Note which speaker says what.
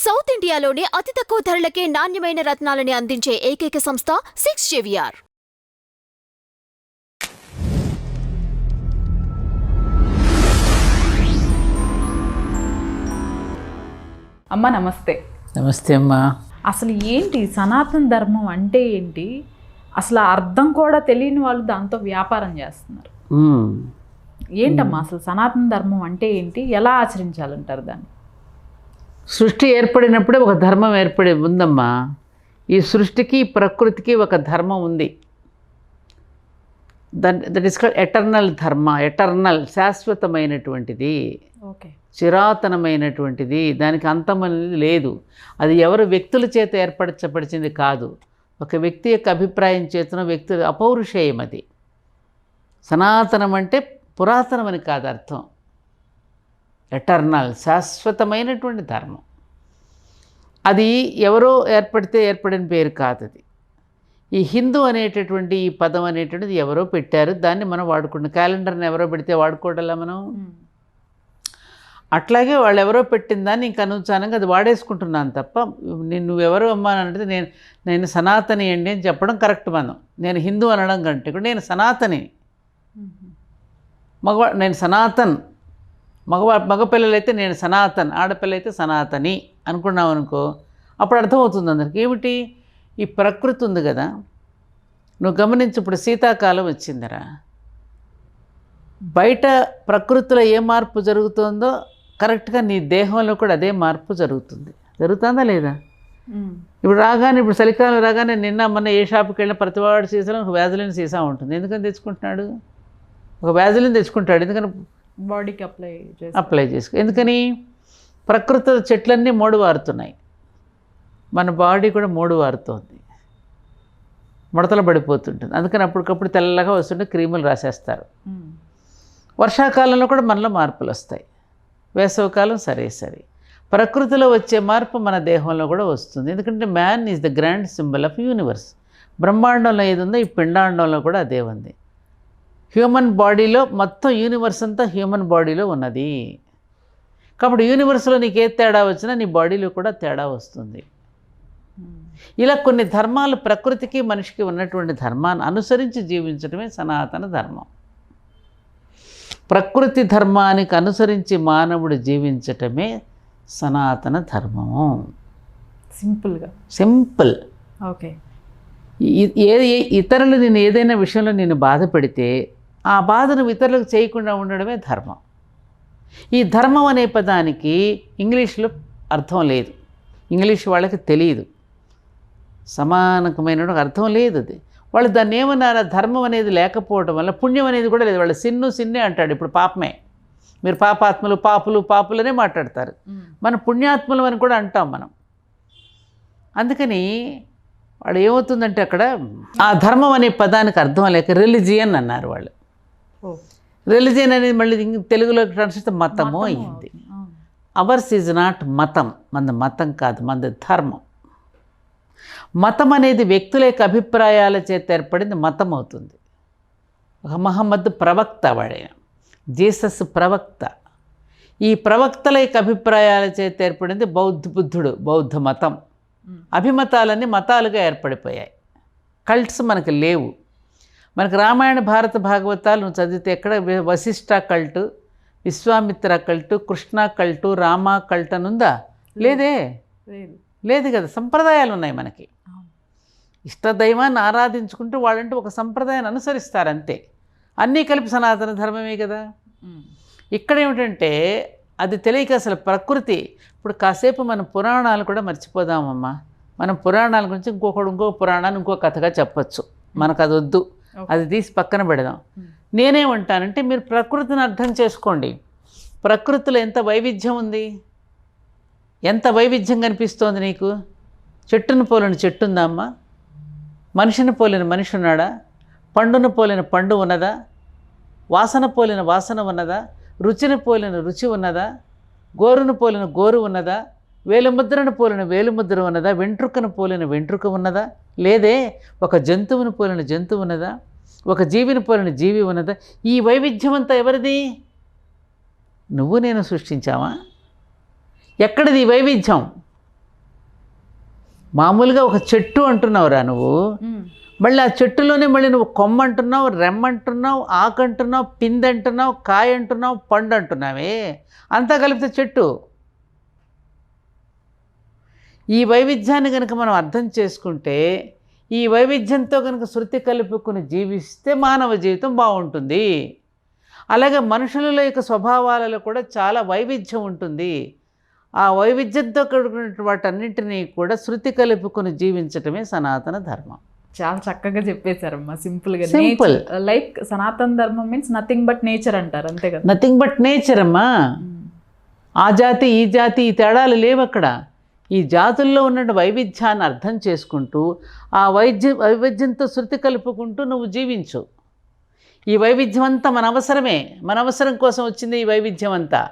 Speaker 1: South ఇండియాలోనే అతి తక్కువ ధరలకే నాణ్యమైన రత్నాలని అందించే ఏకైక సంస్థ 6JVR.
Speaker 2: అమ్మ నమస్తే.
Speaker 3: నమస్తే అమ్మా.
Speaker 2: అసలు ఏంటి సనాతన ధర్మం అంటే ఏంటి? అసలు అర్థం కూడా తెలియని వాళ్ళు దాంతో వ్యాపారం చేస్తున్నారు. ఏంటమ్మా అసలు సనాతన ధర్మం అంటే ఏంటి? ఎలా ఆచరించాలంటారు దాన్ని?
Speaker 3: సృష్టి ఏర్పడినప్పుడే ఒక ధర్మం ఏర్పడి ఉందమ్మా. ఈ సృష్టికి ప్రకృతికి ఒక ధర్మం ఉంది. దట్ ఈస్ కాల్డ్ ఎటర్నల్ ధర్మ. ఎటర్నల్ శాశ్వతమైనటువంటిది,
Speaker 2: ఓకే,
Speaker 3: చిరాతనమైనటువంటిది, దానికి అంతం అనేది లేదు. అది ఎవరు వ్యక్తుల చేత ఏర్పరచబడిచింది కాదు. ఒక వ్యక్తి యొక్క అభిప్రాయం చేతన వ్యక్తి అపౌరుషేయం. అది సనాతనం అంటే పురాతనం అని కాదు అర్థం. ఎటర్నల్ శాశ్వతమైనటువంటి ధర్మం. అది ఎవరో ఏర్పడితే ఏర్పడిన పేరు కాదు. అది ఈ హిందూ అనేటటువంటి ఈ పదం అనేటువంటిది ఎవరో పెట్టారు, దాన్ని మనం వాడుకుంటాం. క్యాలెండర్ని ఎవరో పెడితే వాడుకోవడంలా మనం. అట్లాగే వాళ్ళు ఎవరో పెట్టిన దాన్ని ఇంకా అనుచానంగా అది వాడేసుకుంటున్నాను తప్ప నువ్వెవరో అమ్మా అని అంటే నేను సనాతని అండి అని చెప్పడం కరెక్ట్. నేను హిందూ అనడం కంటే కూడా నేను సనాతని. నేను సనాతన్. మగపిల్లలైతే నేను సనాతన్, ఆడపిల్లలైతే సనాతని అనుకున్నాం అనుకో, అప్పుడు అర్థమవుతుంది అందరికి. ఏమిటి? ఈ ప్రకృతి ఉంది కదా, నువ్వు గమనించు. ఇప్పుడు శీతాకాలం వచ్చిందిరా, బయట ప్రకృతిలో ఏ మార్పు జరుగుతుందో కరెక్ట్గా నీ దేహంలో కూడా అదే మార్పు జరుగుతుందా లేదా? ఇప్పుడు చలికాలం రాగానే నిన్న మొన్న ఏ షాప్కి వెళ్ళినా ప్రతివాడి సీసాలో ఒక వ్యాజిలిన్ సీసా ఉంటుంది. ఎందుకని తెచ్చుకుంటున్నాడు? ఒక వ్యాజిలిన్ తెచ్చుకుంటాడు. ఎందుకని?
Speaker 2: బాడీకి
Speaker 3: అప్లై చేసుకో. ఎందుకని? ప్రకృతి చెట్లన్నీ మోడువారుతున్నాయి, మన బాడీ కూడా మోడువారుతోంది, ముడతలు పడిపోతుంటుంది. అందుకని అప్పటికప్పుడు తెల్లగా వస్తుంటే క్రీములు రాసేస్తారు. వర్షాకాలంలో కూడా మనలో మార్పులు వస్తాయి, వేసవికాలం సరే. ప్రకృతిలో వచ్చే మార్పు మన దేహంలో కూడా వస్తుంది. ఎందుకంటే man is the grand symbol of universe. బ్రహ్మాండంలో ఏది ఉందో ఈ పిండాండంలో కూడా అదే ఉంది. హ్యూమన్ బాడీలో మొత్తం యూనివర్స్ అంతా హ్యూమన్ బాడీలో ఉన్నది. కాబట్టి యూనివర్స్లో నీకు ఏ తేడా వచ్చినా నీ బాడీలో కూడా తేడా వస్తుంది. ఇలా కొన్ని ధర్మాలు ప్రకృతికి మనిషికి ఉన్నటువంటి ధర్మాన్ని అనుసరించి జీవించడమే సనాతన ధర్మం. ప్రకృతి ధర్మానికి అనుసరించి మానవుడు జీవించటమే సనాతన ధర్మము. సింపుల్.
Speaker 2: ఓకే.
Speaker 3: ఇతరులు నేను ఏదైనా విషయంలో నేను బాధ పెడితే ఆ బాధను ఇతరులకు చేయకుండా ఉండడమే ధర్మం. ఈ ధర్మం అనే పదానికి ఇంగ్లీష్లో అర్థం లేదు, ఇంగ్లీష్ వాళ్ళకి తెలియదు, సమానకమైన అర్థం లేదు. అది వాళ్ళు దాన్ని ఏమన్నారా, ధర్మం అనేది లేకపోవడం వల్ల పుణ్యం అనేది కూడా లేదు. వాళ్ళు సిన్నే అంటాడు. ఇప్పుడు పాపమే, మీరు పాపాత్మలు, పాపులనే మాట్లాడతారు. మన పుణ్యాత్మలు అని కూడా అంటాం మనం. అందుకని వాడు ఏమవుతుందంటే అక్కడ ఆ ధర్మం అనే పదానికి అర్థం లేక రిలిజియన్ అన్నారు వాళ్ళు. రిలిజియన్ అనేది మళ్ళీ తెలుగులో ట్రాన్స్లేట్ మతము అయ్యింది. అవర్స్ ఈజ్ నాట్ మతం, మనది మతం కాదు, మనది ధర్మం. మతం అనేది వ్యక్తుల యొక్క అభిప్రాయాల చేత ఏర్పడింది మతం అవుతుంది. ఒక మహమ్మద్ ప్రవక్త, వాడే జీసస్ ప్రవక్త. ఈ ప్రవక్తల యొక్క అభిప్రాయాల చేత ఏర్పడింది బుద్ధుడు, బౌద్ధ మతం. అభిమతాలన్నీ మతాలుగా ఏర్పడిపోయాయి. కల్ట్స్ మనకు లేవు. మనకు రామాయణ భారత భాగవతాలు నువ్వు చదివితే ఎక్కడ వశిష్ఠ కల్టు, విశ్వామిత్ర కల్టు, కృష్ణ కల్టు, రామ కల్ట్ అని ఉందా? లేదు కదా. సంప్రదాయాలు ఉన్నాయి మనకి. ఇష్టదైవాన్ని ఆరాధించుకుంటూ వాళ్ళంటూ ఒక సంప్రదాయాన్ని అనుసరిస్తారు, అంతే. అన్నీ కలిపి సనాతన ధర్మమే కదా. ఇక్కడ ఏమిటంటే అది తెలియక అసలు ప్రకృతి. ఇప్పుడు కాసేపు మన పురాణాలు కూడా మర్చిపోదామమ్మా. మనం పురాణాల గురించి ఇంకో పురాణాన్ని ఇంకో కథగా చెప్పచ్చు. మనకు అది వద్దు, అది తీసి పక్కన పెడదాం. నేనేమంటానంటే మీరు ప్రకృతిని అర్థం చేసుకోండి. ప్రకృతిలో ఎంత వైవిధ్యం ఉంది, ఎంత వైవిధ్యం కనిపిస్తోంది నీకు. చెట్టును పోలిన చెట్టు ఉందా అమ్మా? మనిషిని పోలిన మనిషి ఉన్నాడా? పండును పోలిన పండు ఉన్నదా? వాసన పోలిన వాసన ఉన్నదా? రుచిని పోలిన రుచి ఉన్నదా? గోరును పోలిన గోరు ఉన్నదా? వేలుముద్రను పోలిన వేలుముద్ర ఉన్నదా? వెంట్రుకను పోలిన వెంట్రుక ఉన్నదా? లేదే. ఒక జంతువుని పోలిన జంతువు ఉన్నదా? ఒక జీవిని పోలిన జీవి ఉన్నదా? ఈ వైవిధ్యం అంతా ఎవరిది? నువ్వు నేను సృష్టించావా? ఎక్కడిది వైవిధ్యం? మామూలుగా ఒక చెట్టు అంటున్నావురా నువ్వు, మళ్ళీ ఆ చెట్టులోనే మళ్ళీ నువ్వు కొమ్మ అంటున్నావు, రెమ్మ అంటున్నావు, ఆకు అంటున్నావు, పిండి అంటున్నావు, కాయ అంటున్నావు, పండు అంటున్నావే, అంతా కలిపితే చెట్టు. ఈ వైవిధ్యాన్ని కనుక మనం అర్థం చేసుకుంటే, ఈ వైవిధ్యంతో కనుక శృతి కలుపుకుని జీవిస్తే మానవ జీవితం బాగుంటుంది. అలాగే మనుషుల యొక్క స్వభావాలలో కూడా చాలా వైవిధ్యం ఉంటుంది. ఆ వైవిధ్యంతో కూడుకున్న వాటన్నింటినీ కూడా శృతి కలుపుకుని జీవించటమే సనాతన ధర్మం.
Speaker 2: చాలా చక్కగా చెప్పేశారమ్మా, సింపుల్గా.
Speaker 3: సింపుల్.
Speaker 2: లైక్ సనాతన ధర్మం మీన్స్ నథింగ్ బట్ నేచర్ అంటారు, అంతే కదా?
Speaker 3: నథింగ్ బట్ నేచర్ అమ్మా. ఆ జాతి ఈ జాతి ఈ తేడాలు లేవు అక్కడ. ఈ జాతుల్లో ఉన్న వైవిధ్యాన్ని అర్థం చేసుకుంటూ ఆ వైవిధ్యంతో శృతి కలుపుకుంటూ నువ్వు జీవించు. ఈ వైవిధ్యం అంతా మన అవసరమే, మన అవసరం కోసం వచ్చింది ఈ వైవిధ్యం అంతా.